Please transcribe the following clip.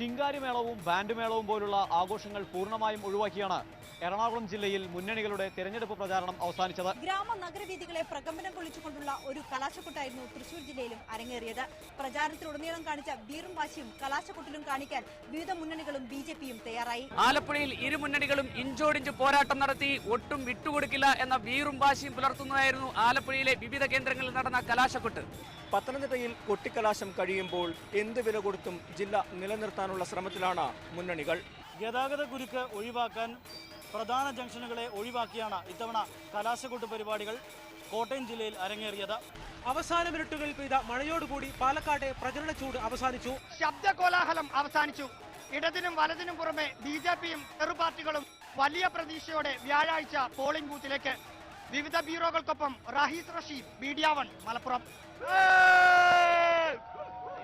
ശിങ്കാരിമേളവും band മേളവും പോലുള്ള ആഘോഷങ്ങൾ പൂർണ്ണമായും ഒഴിവാക്കിയാണ് എറണാകുളം ജില്ലയിൽ മുന്നണികളുടെ തെരഞ്ഞെടുപ്പ് പ്രചാരണം അവസാനിച്ചത്. ഗ്രാമ നഗരവീഥികളെ പ്രകമ്പനം കൊള്ളിച്ചുകൊണ്ടുള്ള ഒരു കലാശക്കൊട്ടായിരുന്നു തൃശൂർ ജില്ലയിലും അരങ്ങേറിയത്. പ്രചാരണത്തിലുടനീളം കാണിച്ച വീറും വാശിയും കലാശക്കൊട്ടിലും കാണിക്കാൻ വിവിധ മുന്നണികളും ബിജെപിയും തയ്യാറായി. ആലപ്പുഴയിൽ ഇരു മുന്നണികളും ഇഞ്ചോടിഞ്ച് പോരാട്ടം നടത്തി ഒട്ടും വിട്ടുകൊടുക്കില്ല എന്ന വീറും വാശിയും പുലർത്തുന്നതായിരുന്നു ആലപ്പുഴയിലെ വിവിധ കേന്ദ്രങ്ങളിൽ നടന്ന കലാശക്കൊട്ട്. പത്തനംതിട്ടയിൽ കൊട്ടിക്കലാശം കഴിയുമ്പോൾ എന്ത് വില കൊടുത്തും ജില്ല നിലനിർത്താനുള്ള ശ്രമത്തിലാണ് മുന്നണികൾ. ഗതാഗത കുരുക്ക് ഒഴിവാക്കാൻ പ്രധാന ജംഗ്ഷനുകളെ ഒഴിവാക്കിയാണ് ഇത്തവണ കലാശക്കൊട്ട് പരിപാടികൾ കോട്ടയം ജില്ലയിൽ അരങ്ങേറിയത്. അവസാന മിനിറ്റുകളിൽ പെയ്ത മഴയോടുകൂടി പാലക്കാട്ടെ പ്രചരണ ചൂട് അവസാനിച്ചു. ശബ്ദകോലാഹലം അവസാനിച്ചു. ഇടതിനും വലതിനും പുറമെ ബിജെപിയും ചെറുപാർട്ടികളും വലിയ പ്രതീക്ഷയോടെ വ്യാഴാഴ്ച പോളിംഗ് ബൂത്തിലേക്ക്. വിവിധ ബ്യൂറോകൾക്കൊപ്പം റഹീസ് റഷീദ്, മീഡിയ 1 മലപ്പുറം.